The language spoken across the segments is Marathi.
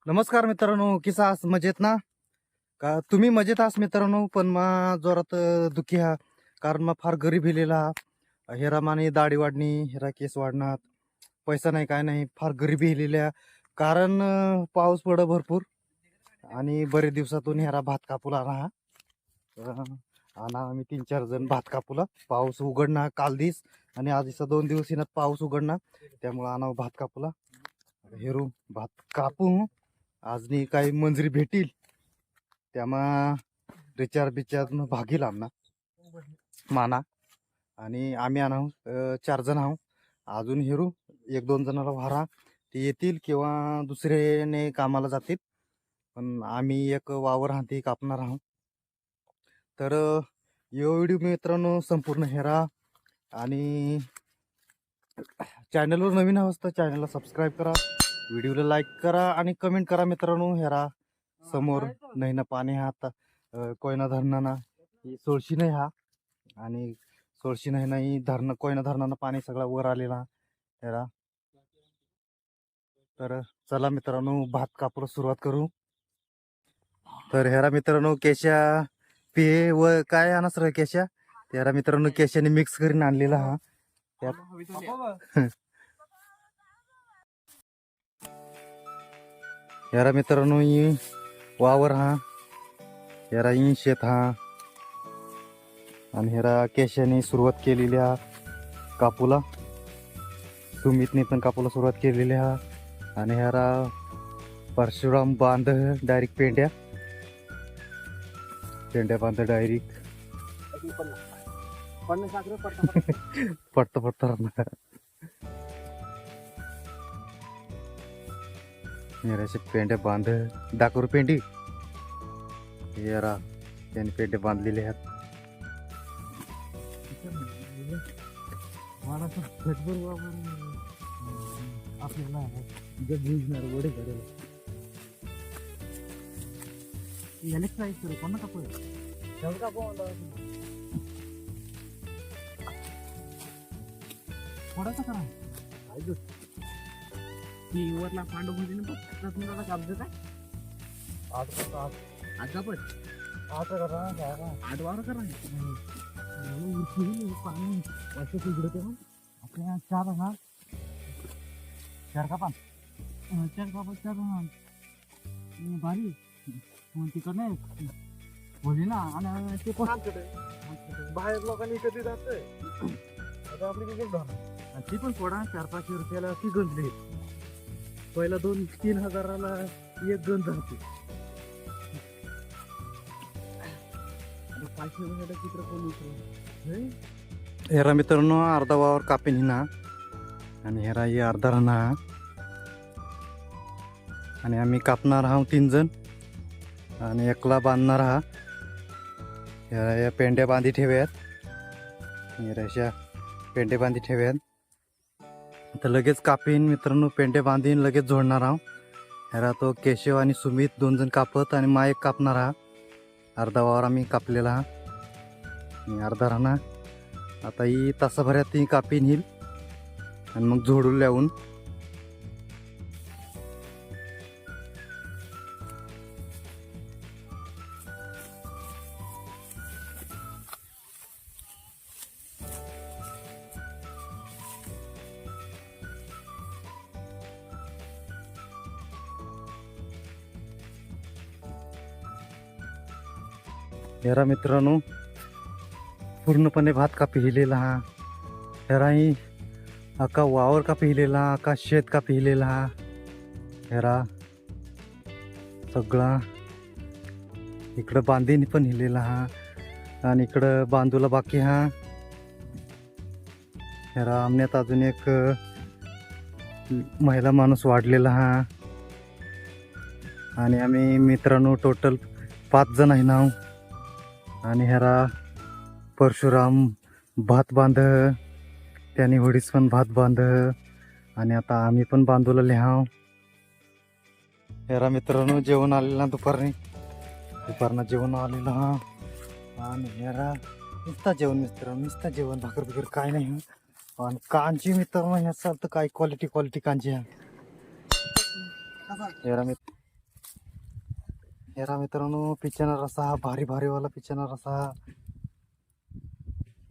नमस्कार मित्रांनो, किसा आहात मजेत ना? का तुम्ही मजेत आहात मित्रांनो? पण मा जोरात दुखी हा, कारण मग फार गरीब हिलेला. हेरा माने दाढी वाढणी, हेरा केस वाढणार, पैसा नाही काय नाही, फार गरिबी हिलेल्या. कारण पाऊस पड भरपूर आणि बरेच दिवसातून हेरा भात कापूला राहा. आणि आम्ही 3-4 जण भात कापूला. पाऊस उघडणार काल दिस आणि आज 2 दिवस येणार पाऊस उघडणार, त्यामुळे आणा भात कापूला. हेरू भात कापू आज नी काही मंजुरी भेटील त्यामा रिचार्ज बिचार्ज भागील आमना माना. आणि आम्ही आणाव 4 जण आहो. अजून हेरू 1-2 जणाला भारा ते येतील किंवा दुसऱ्याने कामाला जातील. पण आम्ही एक वावर हाती कापणार आहोत. तर यो व्हिडिओ मित्रांनो संपूर्ण हेरा आणि चॅनलवर नवीन अवस्था चॅनलला सबस्क्राईब करा, व्हिडिओला लाईक करा आणि कमेंट करा मित्रांनो. हेरा समोर नाही ना पाणी हा आता कोयना धरणाना सोळशी नाही हा आणि सोळशी नाही धरण कोयना धरणानं पाणी सगळं वर आलेला हेरा. तर चला मित्रांनो भात कापूला सुरुवात करू. तर हेरा मित्रांनो केशा पे व काय आणस रे केशा, तेरा मित्रांनो केशाने मिक्स करून आणलेला हा त्यात. यारा मित्रांनो ही वावर हा, यारा ही शेत हा आणि हेरा केशाने सुरुवात केलेली हा कापूला. सुमितने पण कापूला सुरुवात केलेली हा. आणि हेरा परशुराम बांध डायरेक्ट पेंड्या बांध डायरेक्ट पट्ट पट्ट मेराशे पेंड्या बांध दाखवू पेंडी यारा त्यांनी पेंडे बांधलेले आहेत. आपल्याला वडे करायला कोणा कापू थोडासा करा ती वरला पांडव म्हणजे कापज काय आठ वार करा पाणी वर्ष उघडते मग आपल्या 4 हा 4 कापा 4 भारी तिकड नाही बोलली ना. आणि ते बाहेर लोकांनी कधी जातंय आता आपली ती पण थोडा 400-500 रुपयाला ती गंजली. पहिला 2-3 हजाराला एक गंज जाते. 500 चित्र कोण हेरा मित्रांनो अर्धा वावर कापेन हिना आणि हेरा ही अर्धा राहणार आणि आम्ही कापणार आहोत 3 जण आणि एकला बांधणार हा. या पेंड्या बांधी ठेव्यात हेराशा पेंडे बांधी ठेव्यात. तर लगेच कापीन मित्रांनो पेंडे बांधीन लगेच जोडणार आहोत. हेरा तो केशव आणि सुमित 2 जण कापत आणि मा एक कापणार हा. अर्धा वावर आम्ही कापलेला हा आणि अर्धा राहणार. आता ही तासाभरात ती कापीन येईल आणि मग जोडून लावून हेरा मित्रांनो पूर्णपणे भात कापी हिलेला हा. हेरा ही अका वावर कापी हिलेला, अका शेत कापी हिलेला हा. हेरा सगळा इकडं बांधीन पण हिलेला हा आणि इकडं बांधूला बाकी हा. हेरा आमण्यात अजून एक महिला माणूस वाढलेला हा आणि आम्ही मित्रांनो टोटल 5 जण आहे ना. आणि हेरा परशुराम भात बांध त्याने होडीस पण भात बांध आणि आता आम्ही पण बांधूला लिहाव. हेरा मित्रांनो जेवण आलेला दुपारनं जेवण आलेलं हा. आणि हेरा नुसता जेवण मित्रांनो नुसता जेवण भाकर बिकर काय नाही. आणि कांची मित्रांनो ह्या तर काय क्वालिटी कांची ह्या हेरा हेरा मित्रांनो पिच्याना रसा भारी भारीवाला पिच्याना रसा.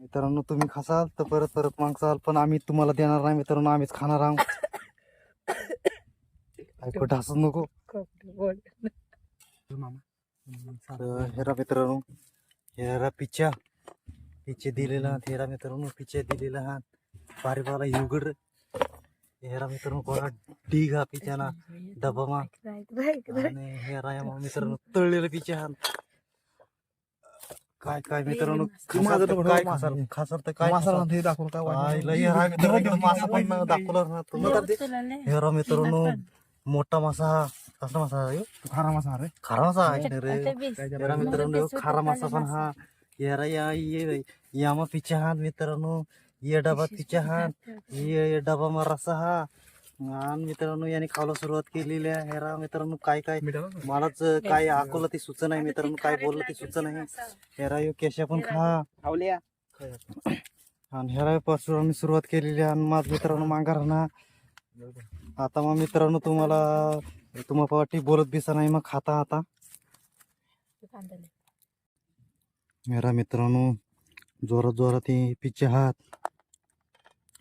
मित्रांनो तुम्ही खासाल तर परत परत मागसाल, पण आम्ही तुम्हाला देणार नाही मित्रांनो, आम्हीच खाणार आहोत. ऐकू ढासू नको. हेरा मित्रांनो हेरा पिच्या पिचे दिलेला हेरा मित्रांनो पिचे दिलेला हा भारी भारी युगड हेरा मित्रांनो कोणा ढीगा पिच्याना डबामा आणि हेरा या मित्रांनो तळलेलं पिचे हा. काय काय मित्रांनो काय खासर तर काय मासा पण दाखवला ना तुम्ही. हेरा मित्रांनो मोठा मासा कसा मासा आहे खारा मासा रे खारा मासा आहे रे. हेरा मित्रांनो खारा मासा पण हा हेरा या मग पिच्या हात मित्रांनो ये डबा पिच्या हात ये डबा मग रसा हा. आणि मित्रांनो याने खायला सुरुवात केलेली आहे. हेरा मित्रांनो काय काय मलाच काय आकवलं ते सुच नाही मित्रांनो, काय बोललं ते सुच नाही. हेरा यो केशा पण खा आणि हेरा पासून सुरुवात केलेली आहे. आणि माझ मित्रांनो मांगा राहणार आता. मग मित्रांनो तुम्हाला वाटी बोलत बिसा नाही मग खाता आता. मेरा मित्रांनो जोरात जोरात पिचे हात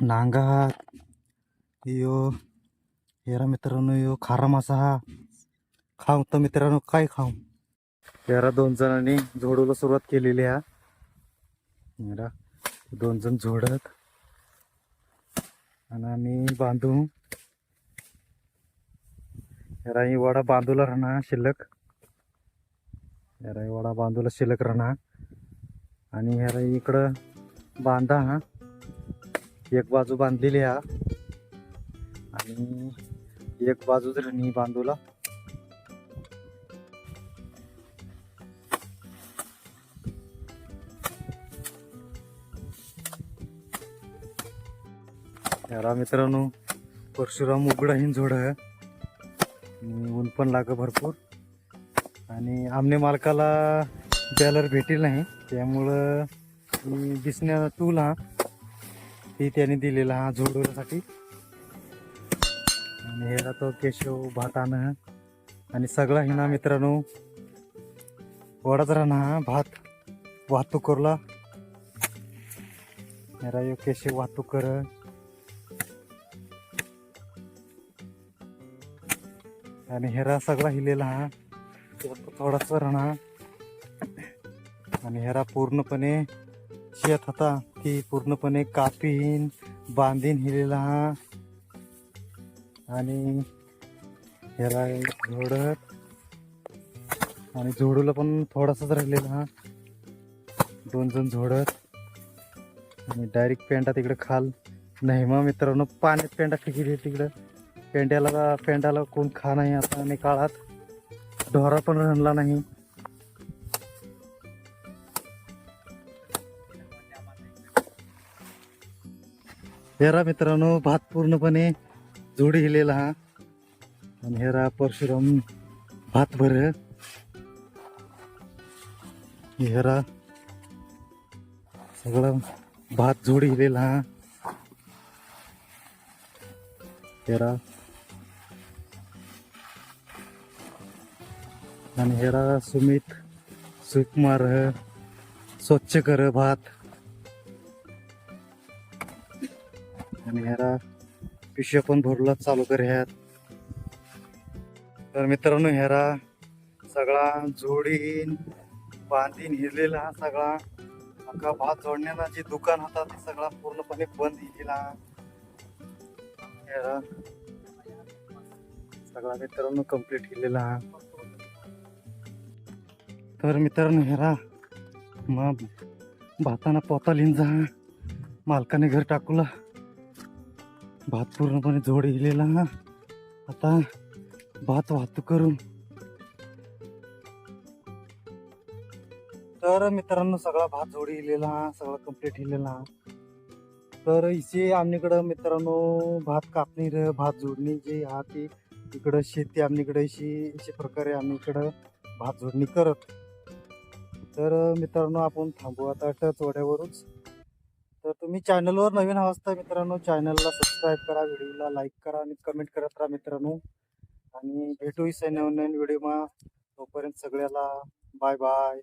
नांगा हात यो हेरा मित्रांनो यो खारा मासा हा खाऊ तर मित्रांनो काय खाऊ. हेरा 2 जणांनी झोडूला सुरुवात केलेली आहे. मेरा 2 जण झोडत आणि आम्ही बांधू. हेरा ही वडा बांधूला राहणार शिल्लक. हेरा ही वडा बांधूला शिल्लक राहणार आणि हेरा इकडं बांधा हा एक बाजू बांधलेली हा आणि एक बाजूच राहणी बांधूला. हेरा मित्रांनो परशुराम उघडा हिंजोड आहे आणि ऊन पण लाग भरपूर आणि आमने मालकाला बॅलर भेटेल नाही त्यामुळं दिसण्या टूल हा ती त्याने दिलेला हा झोडवण्यासाठी. आणि हेरा तो केशव भात आणं आणि सगळा हिना मित्रांनो वडाच राहणार भात वाहतूक करला. हेरा यो केशव वाहतूक कर आणि हेरा सगळा हिलेला हा थोडासा राहणार. आणि हेरा पूर्णपणे शेत होता ती पूर्णपणे कापीन बांधीन हिलेला हा. आणि हेरा झोडत आणि झोडूला पण थोडासाच राहिलेला हा 2 जण झोडत आणि डायरेक्ट पेंडा तिकडे खाल नाही. मग मित्रांनो पाण्यात पेंडा फेकी तिकडं पेंड्याला कोण खा नाही आता आणि काळात ढोरा पण राहला नाही. हेरा मित्रांनो भात पूर्णपणे जोडी हिलेला हा आणि हेरा परशुराम भात भर हेरा सगळं भात जोडी हिलेला हा. हेरा आणि हेरा सुमित सुकुमार स्वच्छ कर भात आणि हेरा पिशव्या पण भरला चालू कर ह्यात. तर मित्रांनो हेरा सगळा जोडीन बांधीन हिरलेला हा सगळा अख्खा भात जोडण्याला जे दुकान होता ते सगळा पूर्णपणे बंद हिलेला. हेरा सगळा मित्रांनो कम्प्लीट हिलेला हा. तर मित्रांनो हेरा मग भाताना पोता लिंजा मालकाने घर टाकूला भात पूर्णपणे जोड हिलेला हा. आता भात वाहतूक करून तर मित्रांनो सगळा भात जोडी हिलेला हा सगळा कम्प्लीट हिलेला हा. तर इथे आमनीकडं मित्रांनो भात कापणी भात जोडणी जी हा ती इकडं शेती आमनीकडे अशी प्रकारे आम्ही इकडं भात जोडणी करत. तर मित्रांनो आपण थांबू आता टच वड्यावरच. तर तुम्ही चॅनलवर नवीन असता मित्रांनो चॅनलला सबस्क्राईब करा, व्हिडिओला लाईक करा आणि कमेंट करत राहा मित्रांनो. आणि भेटू नवीन व्हिडिओ तोपर्यंत सगळ्याला बाय बाय.